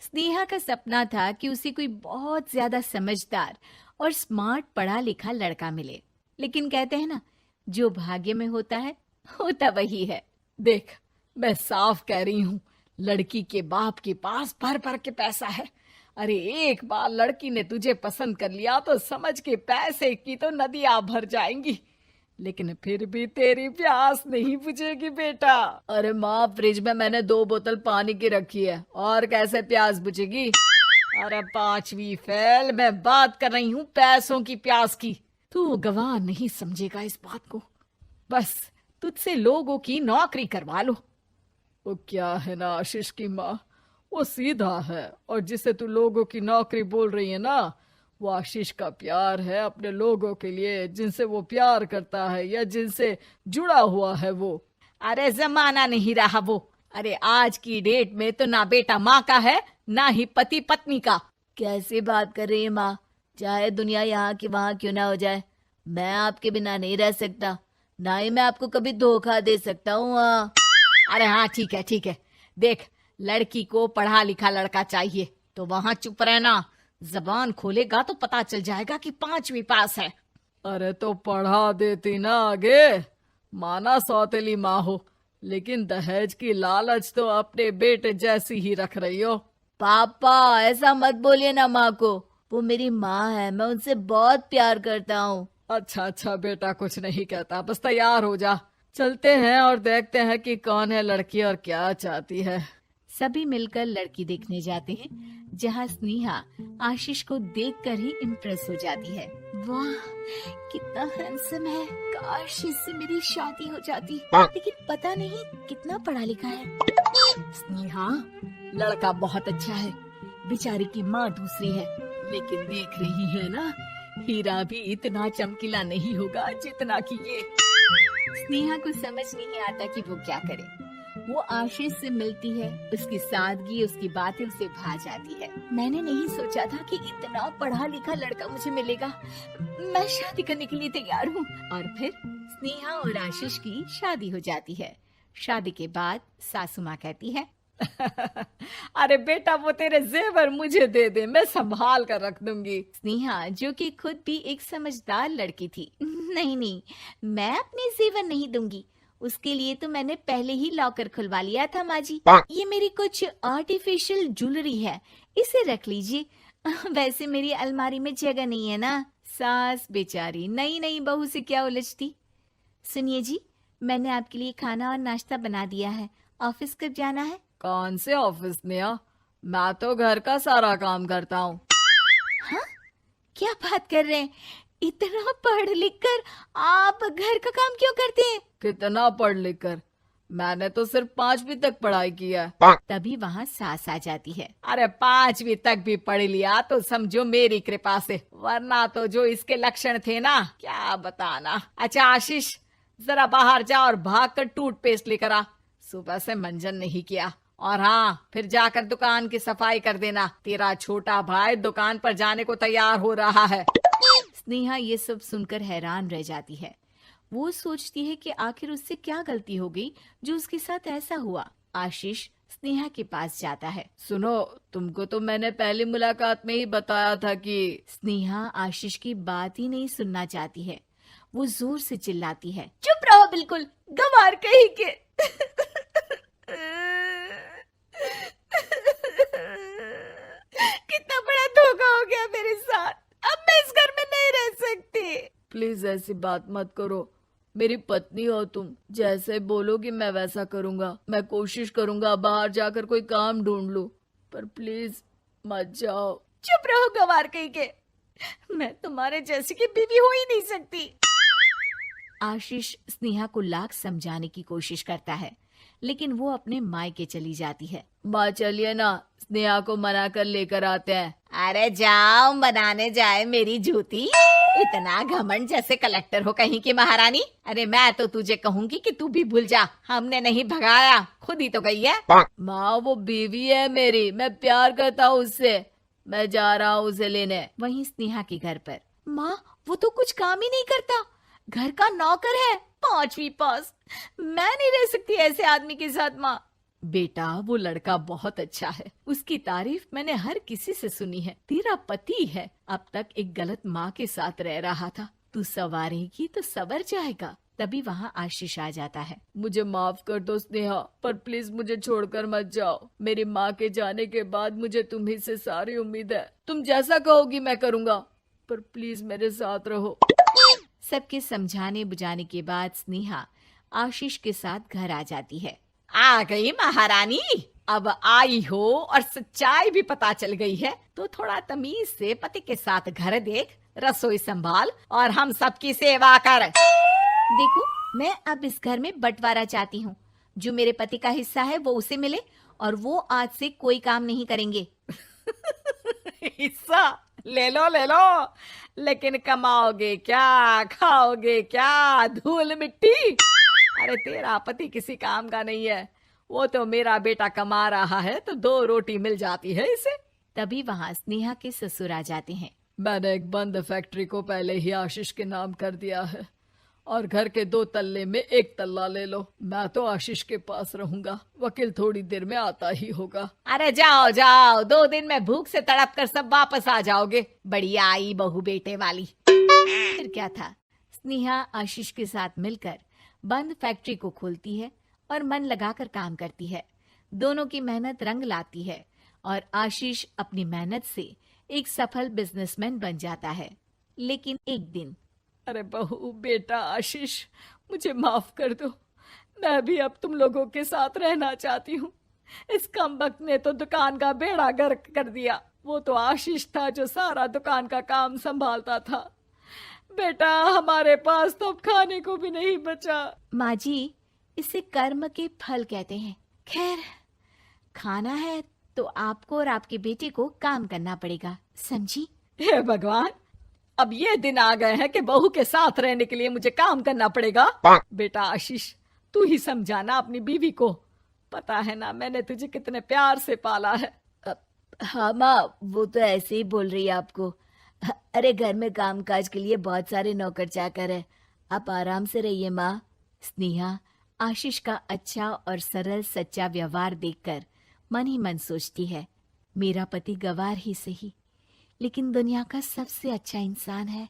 स्नेहा का सपना था कि उसे कोई बहुत ज्यादा समझदार और स्मार्ट पढ़ा लिखा लड़का मिले। लेकिन कहते हैं ना, जो भाग्य में होता है होता वही है। देख, मैं साफ कह रही हूँ, लड़की के बाप के पास भर भर के पैसा है। अरे एक बार लड़की ने तुझे पसंद कर लिया तो समझ के पैसे की तो नदियां भर जाएंगी, लेकिन फिर भी तेरी प्यास नहीं बुझेगी बेटा। अरे माँ, फ्रिज में मैंने 2 बोतल पानी की रखी है, और कैसे प्यास बुझेगी। अरे पांचवी फेल, मैं बात कर रही हूँ पैसों की प्यास की। तू गवाह नहीं समझेगा इस बात को। बस तुझसे लोगों की नौकरी करवा लो। वो क्या है ना आशीष की माँ, वो सीधा है, और जिसे तू लोगों की नौकरी बोल रही है ना, वो आशीष का प्यार है अपने लोगों के लिए, जिनसे वो प्यार करता है या जिनसे जुड़ा हुआ है वो। अरे जमाना नहीं रहा वो। अरे आज की डेट में तो ना बेटा माँ का है, ना ही पति पत्नी का। कैसी बात कर रही है माँ? चाहे दुनिया यहाँ की वहाँ क्यों ना हो जाए, मैं आपके बिना नहीं रह सकता, ना ही मैं आपको कभी धोखा दे सकता हूँ। अरे हाँ, ठीक है ठीक है। देख, लड़की को पढ़ा लिखा लड़का चाहिए तो वहां चुप रहना। जबान खोलेगा तो पता चल जाएगा कि पांचवी पास है। अरे तो पढ़ा देती ना आगे। माना सौतेली माँ हो, लेकिन दहेज की लालच तो अपने बेटे जैसी ही रख रही हो। पापा ऐसा मत बोलिए ना माँ को, वो मेरी माँ है, मैं उनसे बहुत प्यार करता हूँ। अच्छा अच्छा बेटा, कुछ नहीं कहता, बस तैयार हो जा, चलते हैं और देखते हैं कि कौन है लड़की और क्या चाहती है। सभी मिलकर लड़की देखने जाते हैं, जहाँ स्नेहा आशीष को देखकर ही इम्प्रेस हो जाती है। वाह, कितना हैंडसम है। काश इससे मेरी शादी हो जाती, लेकिन पता नहीं कितना पढ़ा लिखा है। स्नेहा, लड़का बहुत अच्छा है, बेचारी की माँ दूसरी है, लेकिन देख रही है ना, हीरा भी इतना चमकीला नहीं होगा जितना कि ये। स्नेहा को समझ नहीं आता कि वो क्या करे। वो आशीष से मिलती है, उसकी सादगी, उसकी बातें उसे भा जाती है। मैंने नहीं सोचा था कि इतना पढ़ा लिखा लड़का मुझे मिलेगा। मैं शादी करने के लिए तैयार हूँ। और फिर स्नेहा और आशीष की शादी हो जाती है। शादी के बाद सासू माँ कहती है, अरे बेटा, वो तेरे जेवर मुझे दे दे, मैं संभाल कर रख दूंगी। स्नेहा, जो कि खुद भी एक समझदार लड़की थी, नहीं नहीं, मैं अपने जेवर नहीं दूंगी। उसके लिए तो मैंने पहले ही लॉकर खुलवा लिया था माँ जी। ये मेरी कुछ आर्टिफिशियल ज्वेलरी है, इसे रख लीजिए। वैसे मेरी अलमारी में जगह नहीं है ना। सास बेचारी नई नई बहू से क्या उलझती। सुनिए जी, मैंने आपके लिए खाना और नाश्ता बना दिया है। ऑफिस कब जाना है? कौन से ऑफिस में? मैं तो घर का सारा काम करता हूँ। हाँ, क्या बात कर रहे हैं? इतना पढ़ लिख कर आप घर का काम क्यों करते हैं? कितना पढ़ लिख कर? मैंने तो सिर्फ 5वीं तक पढ़ाई की है। तभी वहाँ सास आ जाती है। अरे 5वीं तक भी पढ़ लिया तो समझो मेरी कृपा से, वरना तो जो इसके लक्षण थे ना, क्या बताना। अच्छा आशीष, जरा बाहर जा और भाग कर टूथपेस्ट लेकर आ। सुबह से मंजन नहीं किया। और हाँ, फिर जाकर दुकान की सफाई कर देना। तेरा छोटा भाई दुकान पर जाने को तैयार हो रहा है। स्नेहा ये सब सुनकर हैरान रह जाती है। वो सोचती है कि आखिर उससे क्या गलती हो गई जो उसके साथ ऐसा हुआ। आशीष स्नेहा के पास जाता है। सुनो, तुमको तो मैंने पहली मुलाकात में ही बताया था कि। स्नेहा आशीष की बात ही नहीं सुनना चाहती है। वो जोर से चिल्लाती है, चुप रहो बिल्कुल, गंवार कहीं के। कितना बड़ा धोखा हो गया मेरे साथ। अब मैं इस घर में नहीं रह सकती। प्लीज ऐसी बात मत करो, मेरी पत्नी हो तुम, जैसे बोलोगी मैं वैसा करूंगा। मैं कोशिश करूंगा बाहर जाकर कोई काम ढूंढ लूं, पर प्लीज मत जाओ। चुप रहो गंवार कहीं के, मैं तुम्हारे जैसी की बीवी हो ही नहीं सकती। आशीष स्नेहा को लाख समझाने की कोशिश करता है, लेकिन वो अपने मायके चली जाती है। माँ चलिए ना, स्नेहा को मना कर लेकर आते हैं। अरे जाओ, बनाने जाए मेरी जूती। इतना घमंड, जैसे कलेक्टर हो कहीं की महारानी। अरे मैं तो तुझे कहूंगी कि तू भी भूल जा, हमने नहीं भगाया, खुद ही तो गई है। माँ वो बीवी है मेरी, मैं प्यार करता हूँ उससे, मैं जा रहा हूँ उसे लेने। वहीं स्नेहा के घर पर, माँ वो तो कुछ काम ही नहीं करता, घर का नौकर है, 5वीं पास। मैं नहीं रह सकती ऐसे आदमी के साथ माँ। बेटा वो लड़का बहुत अच्छा है, उसकी तारीफ मैंने हर किसी से सुनी है। तेरा पति है, अब तक एक गलत माँ के साथ रह रहा था, तू संवारेगी तो संवर जाएगा। तभी वहाँ आशीष आ जाता है। मुझे माफ कर दो स्नेहा, पर प्लीज मुझे छोड़कर मत जाओ। मेरी माँ के जाने के बाद मुझे तुम्ही से सारी उम्मीद है। तुम जैसा कहोगी मैं करूँगा, पर प्लीज मेरे साथ रहो। सबके समझाने बुझाने के बाद स्नेहा आशीष के साथ घर आ जाती है। आ गई महारानी, अब आई हो और सच्चाई भी पता चल गई है, तो थोड़ा तमीज से पति के साथ घर देख, रसोई संभाल और हम सबकी सेवा कर। देखो, मैं अब इस घर में बंटवारा चाहती हूँ। जो मेरे पति का हिस्सा है वो उसे मिले और वो आज से कोई काम नहीं करेंगे। हिस्सा ले लो, लेकिन कमाओगे क्या, खाओगे क्या, धूल मिट्टी। अरे तेरा पति किसी काम का नहीं है, वो तो मेरा बेटा कमा रहा है तो 2 रोटी मिल जाती है इसे। तभी वहाँ स्नेहा के ससुर आ जाते हैं। मैंने एक बंद फैक्ट्री को पहले ही आशीष के नाम कर दिया है और घर के 2 तल्ले में 1 तल्ला ले लो। मैं तो आशीष के पास रहूंगा, वकील थोड़ी देर में आता ही होगा। अरे जाओ जाओ, 2 दिन में भूख से तड़प कर सब वापस आ जाओगे। बढ़िया आई बहू बेटे वाली। फिर क्या था, स्नेहा आशीष के साथ मिलकर बंद फैक्ट्री को खोलती है और मन लगाकर काम करती है। दोनों की मेहनत रंग लाती है और आशीष अपनी मेहनत से एक सफल बिजनेसमैन बन जाता है। लेकिन एक दिन, अरे बहू बेटा आशीष, मुझे माफ कर दो, मैं भी अब तुम लोगों के साथ रहना चाहती हूँ। इस कमबख्त ने तो दुकान का बेड़ा गर्क कर दिया। वो तो आशीष था जो सारा दुकान का काम संभालता था। बेटा हमारे पास तो अब खाने को भी नहीं बचा। माँ जी, इसे कर्म के फल कहते हैं। खैर, खाना है तो आपको और आपके बेटे को काम करना पड़ेगा, समझी? हे भगवान, अब ये दिन आ गए हैं कि बहू के साथ रहने के लिए मुझे काम करना पड़ेगा। बेटा आशीष, तू ही समझाना अपनी बीवी को। पता है ना मैंने तुझे कितने प्यार से पाला है। हाँ माँ, वो तो ऐसे ही बोल रही है आपको। अरे घर में कामकाज के लिए बहुत सारे नौकर चाकर है, आप आराम से रहिए माँ। स्नेहा आशीष का अच्छा और सरल सच्चा व्यवहार देखकर मन ही मन सोचती है, मेरा पति गवार ही सही, लेकिन दुनिया का सबसे अच्छा इंसान है।